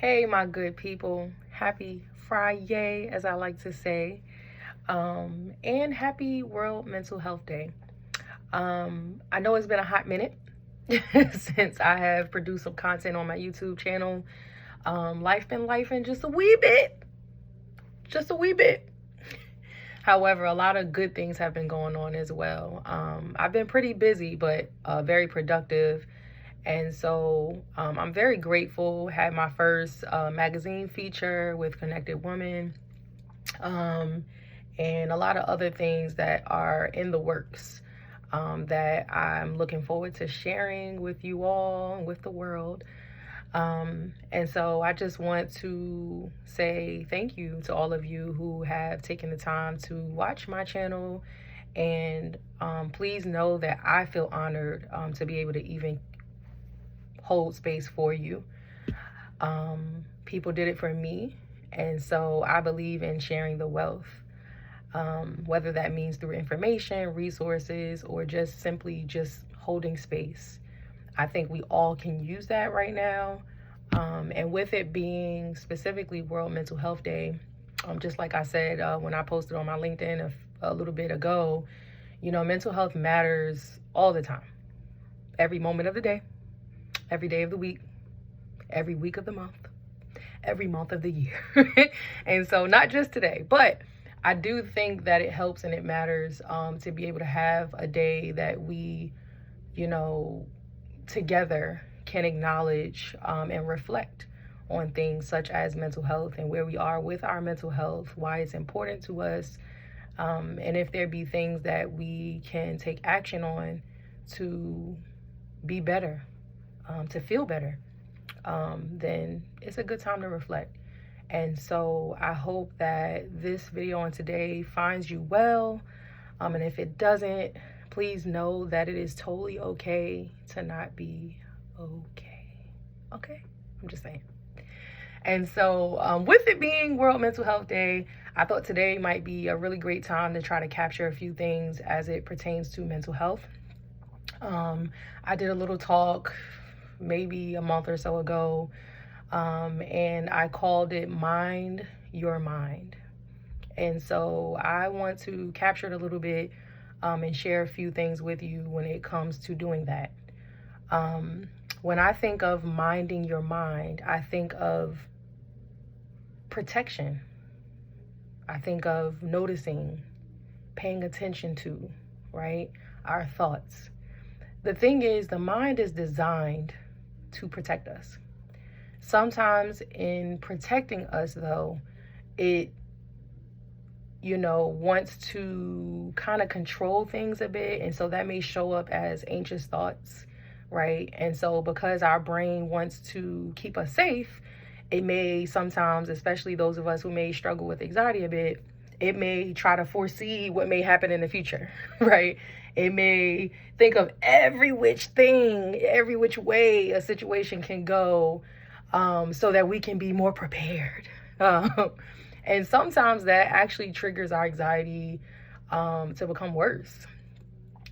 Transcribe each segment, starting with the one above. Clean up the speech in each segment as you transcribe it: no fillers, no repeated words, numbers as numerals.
Hey, my good people. Happy Friday, as I like to say. And happy World Mental Health Day. I know it's been a hot minute since I have produced some content on my YouTube channel. Life been life in just a wee bit. Just a wee bit. However, a lot of good things have been going on as well. I've been pretty busy, but very productive. And so I'm very grateful. Had my first magazine feature with Connected Woman, and a lot of other things that are in the works that I'm looking forward to sharing with you all and with the world. And so I just want to say thank you to all of you who have taken the time to watch my channel. And please know that I feel honored to be able to even hold space for you. People did it for me. And so I believe in sharing the wealth, whether that means through information, resources, or just simply just holding space. I think we all can use that right now. And with it being specifically World Mental Health Day, just like I said when I posted on my LinkedIn a little bit ago, mental health matters all the time, every moment of the day, every day of the week, every week of the month, every month of the year. And so not just today, but I do think that it helps and it matters to be able to have a day that we, together can acknowledge and reflect on things such as mental health and where we are with our mental health, why it's important to us, and if there be things that we can take action on to be better, to feel better, then it's a good time to reflect. And so I hope that this video on today finds you well. And if it doesn't, please know that it is totally okay to not be okay. Okay? I'm just saying. And so with it being World Mental Health Day, I thought today might be a really great time to try to capture a few things as it pertains to mental health. I did a little talk maybe a month or so ago, and I called it Mind Your Mind. And so I want to capture it a little bit and share a few things with you when it comes to doing that. When I think of minding your mind, I think of protection. I think of noticing, paying attention to, right? Our thoughts. The thing is, the mind is designed to protect us. Sometimes in protecting us, though, it, wants to kind of control things a bit. And so that may show up as anxious thoughts, right? And so because our brain wants to keep us safe, it may sometimes, especially those of us who may struggle with anxiety a bit, it may try to foresee what may happen in the future, right? It may think of every which way a situation can go, so that we can be more prepared. And sometimes that actually triggers our anxiety to become worse.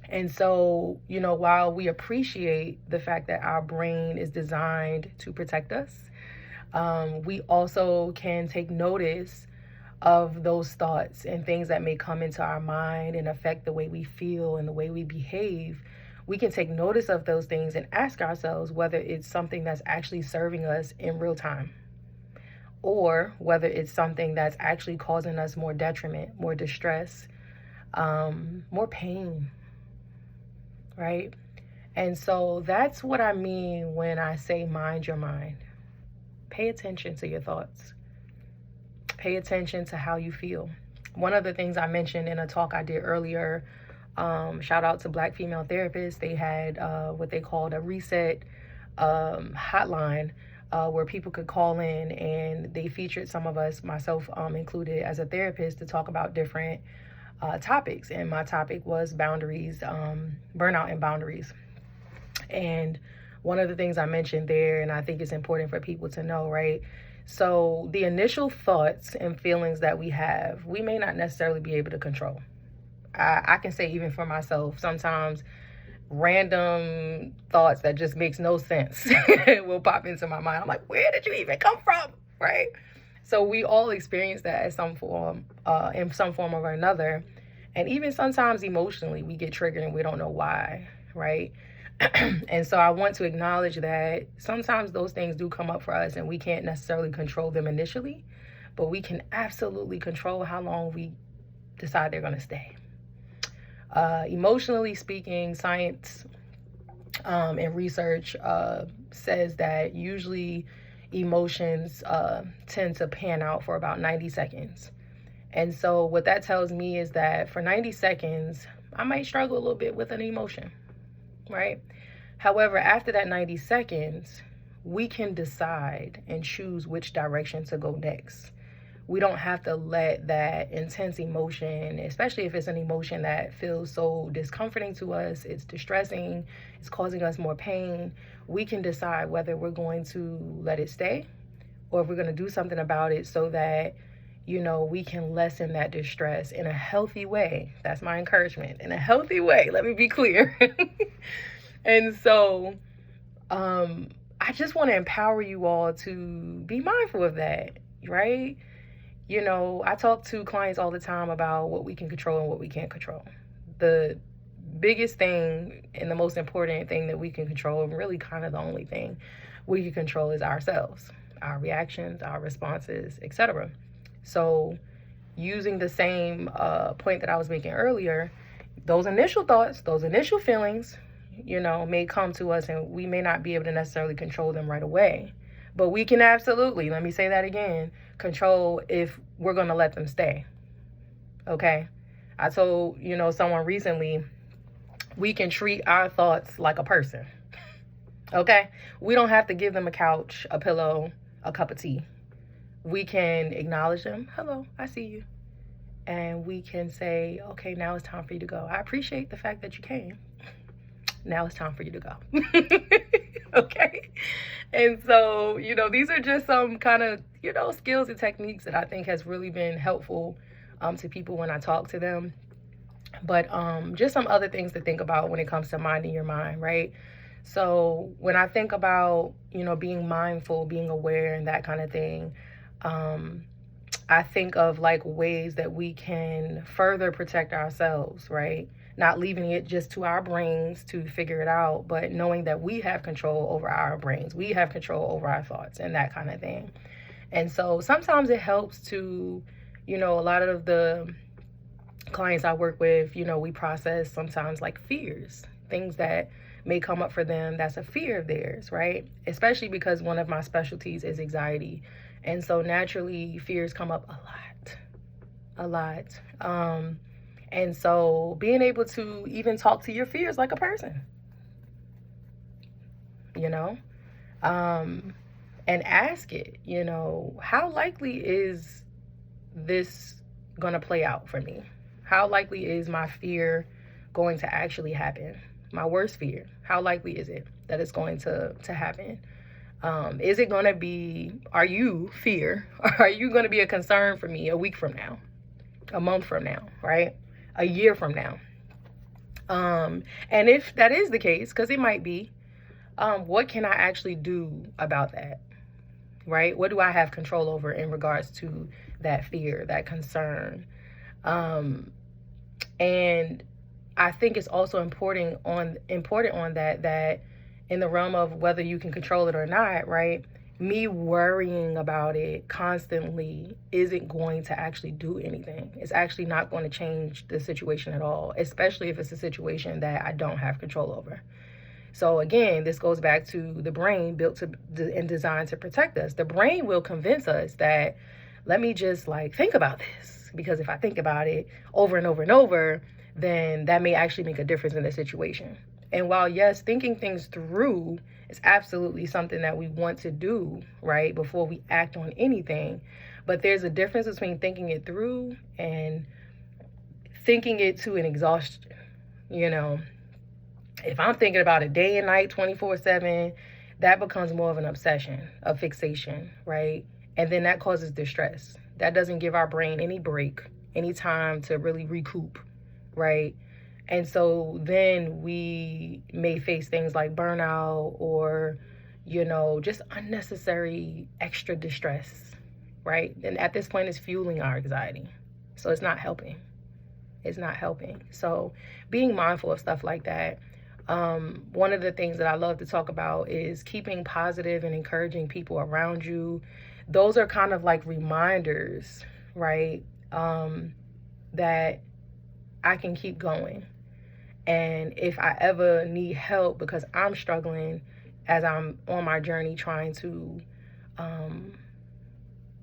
And so, while we appreciate the fact that our brain is designed to protect us, we also can take notice of those thoughts and things that may come into our mind and affect the way we feel and the way we behave. We can take notice of those things and ask ourselves whether it's something that's actually serving us in real time, or whether it's something that's actually causing us more detriment, more distress, more pain, right? And so that's what I mean when I say mind your mind. Pay attention to your thoughts. Pay attention to how you feel. One of the things I mentioned in a talk I did earlier, shout out to Black female therapists. They had what they called a reset hotline where people could call in, and they featured some of us, myself included, as a therapist to talk about different topics. And my topic was boundaries, burnout and boundaries. And one of the things I mentioned there, and I think it's important for people to know, right? So the initial thoughts and feelings that we have, we may not necessarily be able to control. I can say even for myself, sometimes random thoughts that just makes no sense will pop into my mind. I'm like, where did you even come from? Right? So we all experience that in some form or another. And even sometimes emotionally, we get triggered and we don't know why, right? And so I want to acknowledge that sometimes those things do come up for us and we can't necessarily control them initially, but we can absolutely control how long we decide they're going to stay. Emotionally speaking, science and research says that usually emotions tend to pan out for about 90 seconds. And so what that tells me is that for 90 seconds, I might struggle a little bit with an emotion, right? However, after that 90 seconds, we can decide and choose which direction to go next. We don't have to let that intense emotion, especially if it's an emotion that feels so discomforting to us, it's distressing, it's causing us more pain. We can decide whether we're going to let it stay or if we're going to do something about it so that, you know, we can lessen that distress in a healthy way. That's my encouragement. In a healthy way. Let me be clear. And so I just want to empower you all to be mindful of that, right? You know, I talk to clients all the time about what we can control and what we can't control. The biggest thing and the most important thing that we can control, and really kind of the only thing we can control, is ourselves, our reactions, our responses, etc. So using the same point that I was making earlier, those initial thoughts, those initial feelings, you know, may come to us and we may not be able to necessarily control them right away. But we can absolutely, let me say that again, control if we're going to let them stay. Okay? I told, you know, someone recently, we can treat our thoughts like a person. Okay? We don't have to give them a couch, a pillow, a cup of tea. We can acknowledge them. Hello, I see you. And we can say, okay, now it's time for you to go. I appreciate the fact that you came. Now it's time for you to go. Okay? And so, you know, these are just some kind of, you know, skills and techniques that I think has really been helpful to people when I talk to them. But just some other things to think about when it comes to minding your mind, right? So when I think about, you know, being mindful, being aware and that kind of thing, I think of like ways that we can further protect ourselves, right? Not leaving it just to our brains to figure it out, but knowing that we have control over our brains. We have control over our thoughts and that kind of thing. And so sometimes it helps to, you know, a lot of the clients I work with, you know, we process sometimes like fears, things that may come up for them that's a fear of theirs, right? Especially because one of my specialties is anxiety. And so naturally fears come up a lot. And so being able to even talk to your fears like a person, you know, and ask it, you know, how likely is this going to play out for me? How likely is my fear going to actually happen? My worst fear, how likely is it that it's going to happen? Is it going to be, are you going to be a concern for me a week from now, a month from now, right? A year from now? And if that is the case, because it might be, what can I actually do about that, right? What do I have control over in regards to that fear, that concern? And I think it's also important on that in the realm of whether you can control it or not, right? Me worrying about it constantly isn't going to actually do anything. It's actually not going to change the situation at all, especially if it's a situation that I don't have control over. So again, this goes back to the brain built to and designed to protect us. The brain will convince us that, let me just like think about this, because if I think about it over and over and over, then that may actually make a difference in the situation. And while, yes, thinking things through is absolutely something that we want to do, right, before we act on anything, but there's a difference between thinking it through and thinking it to an exhaustion. You know, if I'm thinking about it day and night, 24/7, that becomes more of an obsession, a fixation, right? And then that causes distress. That doesn't give our brain any break, any time to really recoup, right? And so then we may face things like burnout or, just unnecessary extra distress, right? And at this point, it's fueling our anxiety. So it's not helping. It's not helping. So being mindful of stuff like that. One of the things that I love to talk about is keeping positive and encouraging people around you. Those are kind of like reminders, right? That I can keep going. And if I ever need help because I'm struggling as I'm on my journey trying to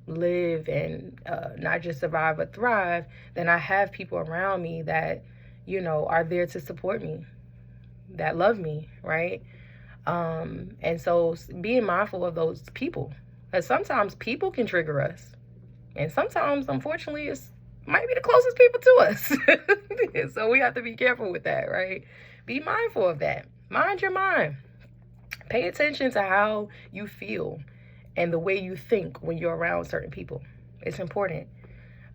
live and not just survive but thrive, then I have people around me that, are there to support me, that love me, right? And so being mindful of those people, because sometimes people can trigger us. And sometimes, unfortunately, it's might be the closest people to us. So we have to be careful with that, right? Be mindful of that. Mind your mind. Pay attention to how you feel and the way you think when you're around certain people. It's important.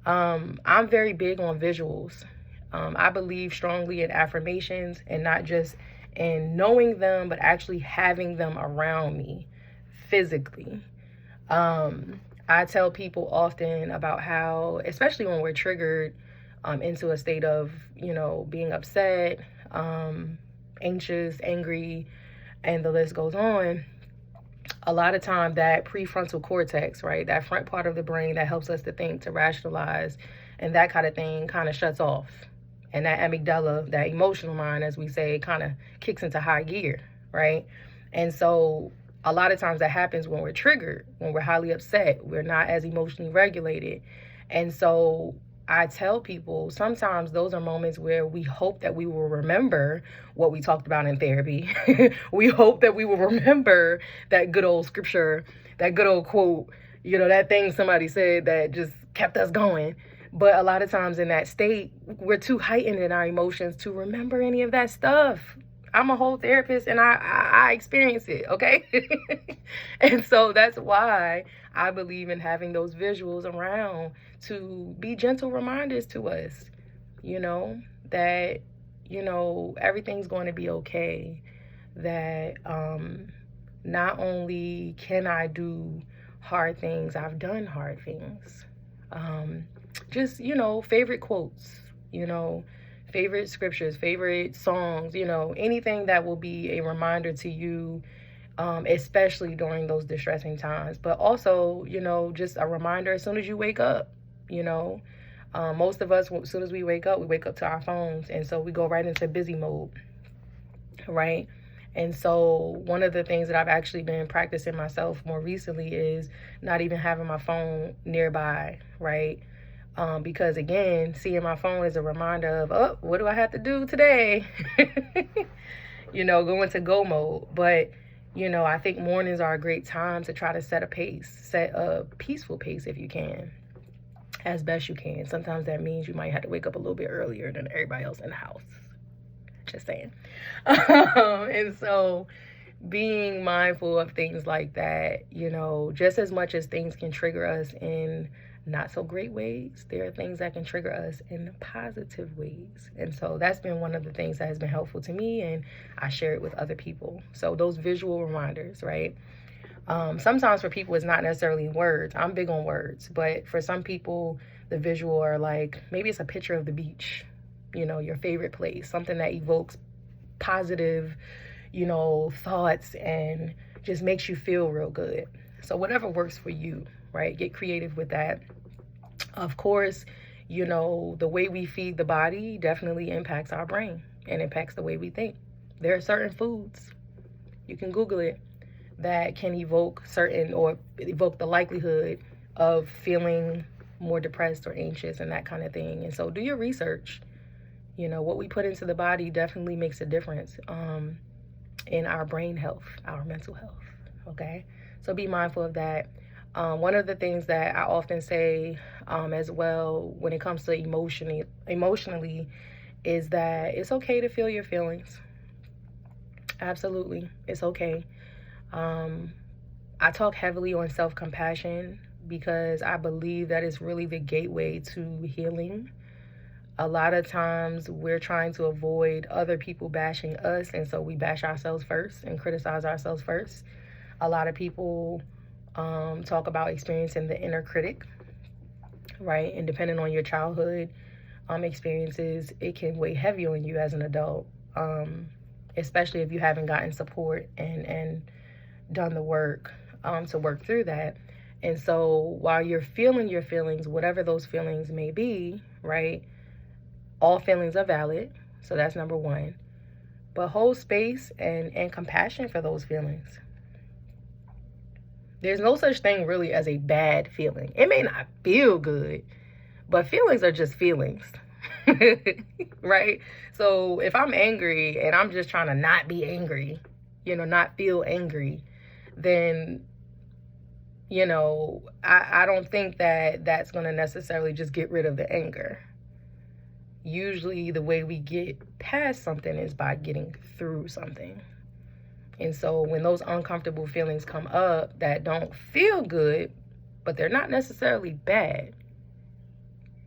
I'm very big on visuals. I believe strongly in affirmations and not just in knowing them, but actually having them around me physically. I tell people often about how, especially when we're triggered into a state of, being upset, anxious, angry, and the list goes on. A lot of time that prefrontal cortex, right, that front part of the brain that helps us to think, to rationalize, and that kind of thing kind of shuts off. And that amygdala, that emotional mind, as we say, kind of kicks into high gear, right? And so a lot of times that happens when we're triggered, when we're highly upset, we're not as emotionally regulated. And so I tell people sometimes those are moments where we hope that we will remember what we talked about in therapy. We hope that we will remember that good old scripture, that good old quote, that thing somebody said that just kept us going. But a lot of times in that state, we're too heightened in our emotions to remember any of that stuff. I'm a whole therapist and I experience it, okay? And so that's why I believe in having those visuals around to be gentle reminders to us, that, everything's going to be okay. That not only can I do hard things, I've done hard things. Just, favorite quotes, favorite scriptures, favorite songs, anything that will be a reminder to you, especially during those distressing times. But also, just a reminder as soon as you wake up, most of us, as soon as we wake up to our phones. And so we go right into busy mode, right? And so one of the things that I've actually been practicing myself more recently is not even having my phone nearby, right? Because again, seeing my phone is a reminder of, oh, what do I have to do today? Go into go mode. But, I think mornings are a great time to try to set a peaceful pace if you can, as best you can. Sometimes that means you might have to wake up a little bit earlier than everybody else in the house. Just saying. And so being mindful of things like that, just as much as things can trigger us in not so great ways, there are things that can trigger us in positive ways. And so that's been one of the things that has been helpful to me, and I share it with other people. So those visual reminders, right? Sometimes for people it's not necessarily words. I'm big on words, but for some people the visual are like, maybe it's a picture of the beach, your favorite place, something that evokes positive, thoughts and just makes you feel real good. So whatever works for you, right? Get creative with that. Of course, the way we feed the body definitely impacts our brain and impacts the way we think. There are certain foods, you can Google it, that can evoke the likelihood of feeling more depressed or anxious and that kind of thing. And so do your research. What we put into the body definitely makes a difference in our brain health, our mental health, okay? So be mindful of that. One of the things that I often say as well when it comes to emotionally is that it's okay to feel your feelings. Absolutely, it's okay. I talk heavily on self-compassion because I believe that it's really the gateway to healing. A lot of times we're trying to avoid other people bashing us, and so we bash ourselves first and criticize ourselves first. A lot of people talk about experiencing the inner critic, right? And depending on your childhood experiences, it can weigh heavy on you as an adult, especially if you haven't gotten support and done the work to work through that. And so while you're feeling your feelings, whatever those feelings may be, right? All feelings are valid. So that's number one. But hold space and compassion for those feelings. There's no such thing really as a bad feeling. It may not feel good, but feelings are just feelings. Right? So if I'm angry and I'm just trying to not be angry, not feel angry, then I don't think that that's going to necessarily just get rid of the anger. Usually the way we get past something is by getting through something. And so when those uncomfortable feelings come up that don't feel good, but they're not necessarily bad,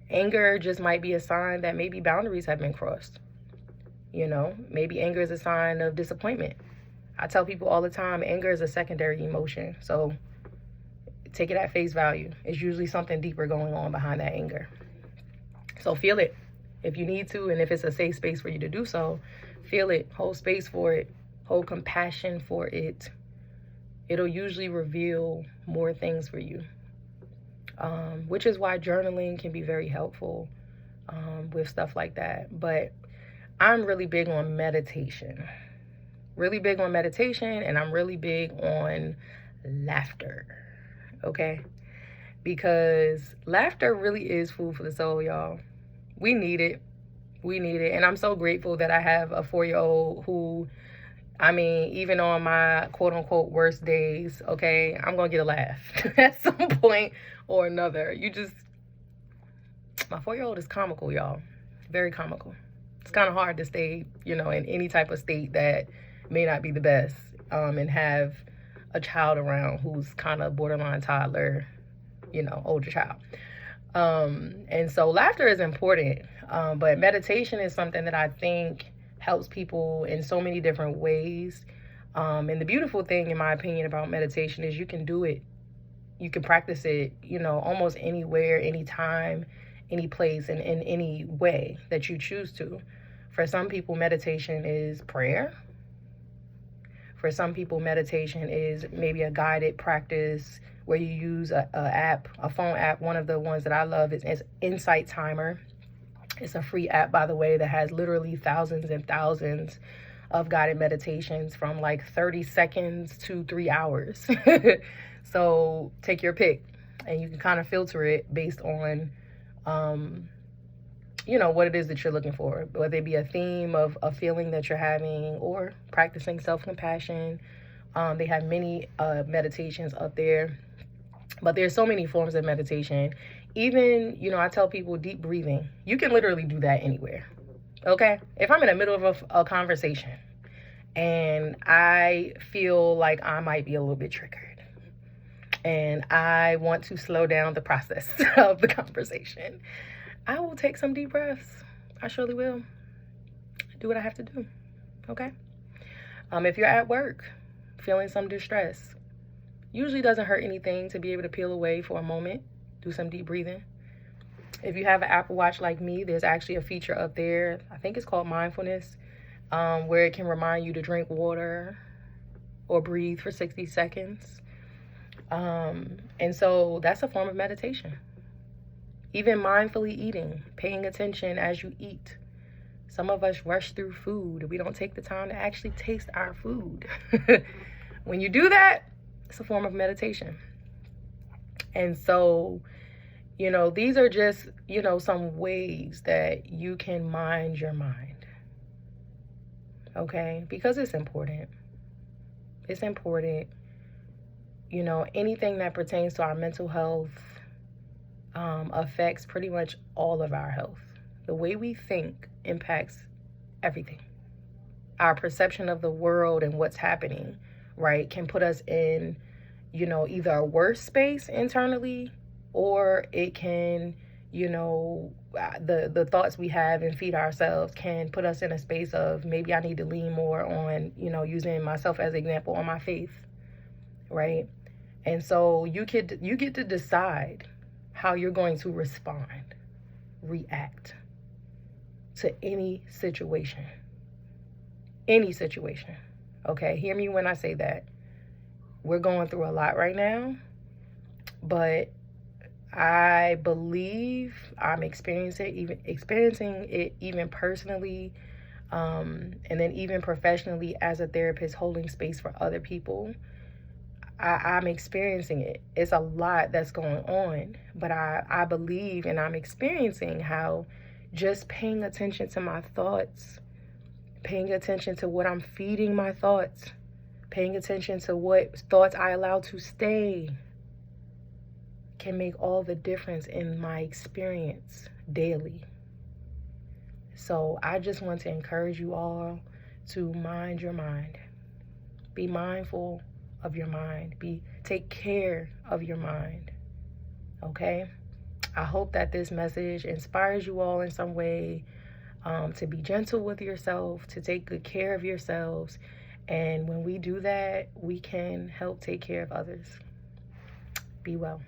anger just might be a sign that maybe boundaries have been crossed. Maybe anger is a sign of disappointment. I tell people all the time, anger is a secondary emotion. So take it at face value. It's usually something deeper going on behind that anger. So feel it if you need to, and if it's a safe space for you to do so, feel it, hold space for it, hold compassion for it. It'll usually reveal more things for you, which is why journaling can be very helpful with stuff like that. But I'm really big on meditation, and I'm really big on laughter, okay? Because laughter really is food for the soul, y'all. We need it. And I'm so grateful that I have a 4-year-old who, even on my quote unquote worst days, okay, I'm going to get a laugh at some point or another. My 4-year-old is comical, y'all. Very comical. It's kind of hard to stay, in any type of state that may not be the best, and have a child around who's kind of borderline toddler, older child. And so laughter is important, but meditation is something that I think helps people in so many different ways. And the beautiful thing, in my opinion, about meditation is you can do it. You can practice it, almost anywhere, anytime, any place, and in any way that you choose to. For some people, meditation is prayer. For some people, meditation is maybe a guided practice where you use a phone app. One of the ones that I love is Insight Timer. It's a free app, by the way, that has literally thousands and thousands of guided meditations from like 30 seconds to 3 hours. So take your pick, and you can kind of filter it based on, what it is that you're looking for, whether it be a theme of a feeling that you're having or practicing self-compassion. They have many meditations up there, but there's so many forms of meditation. Even, I tell people deep breathing. You can literally do that anywhere, okay? If I'm in the middle of a conversation and I feel like I might be a little bit triggered and I want to slow down the process of the conversation, I will take some deep breaths. I surely will. Do what I have to do, okay? If you're at work feeling some distress, usually doesn't hurt anything to be able to peel away for a moment, do some deep breathing. If you have an Apple Watch like me, there's actually a feature up there, I think it's called mindfulness, where it can remind you to drink water or breathe for 60 seconds. And so that's a form of meditation. Even mindfully eating, paying attention as you eat. Some of us rush through food. We don't take the time to actually taste our food. When you do that, it's a form of meditation. And so, these are just, some ways that you can mind your mind. Okay? Because it's important. It's important. Anything that pertains to our mental health affects pretty much all of our health. The way we think impacts everything. Our perception of the world and what's happening, right, can put us in, either a worse space internally, or it can, you know, the thoughts we have and feed ourselves can put us in a space of maybe I need to lean more on, you know, using myself as an example, on my faith, right? And so you get to decide how you're going to respond, react to any situation. Any situation. Okay, hear me when I say that. We're going through a lot right now, but I believe I'm experiencing it even personally, and then even professionally as a therapist holding space for other people. I'm experiencing it. It's a lot that's going on, but I believe and I'm experiencing how just paying attention to my thoughts, paying attention to what I'm feeding my thoughts, paying attention to what thoughts I allow to stay can make all the difference in my experience daily. So I just want to encourage you all to mind your mind. Be mindful of your mind. Take care of your mind. Okay? I hope that this message inspires you all in some way, to be gentle with yourself, to take good care of yourselves. And when we do that, we can help take care of others. Be well.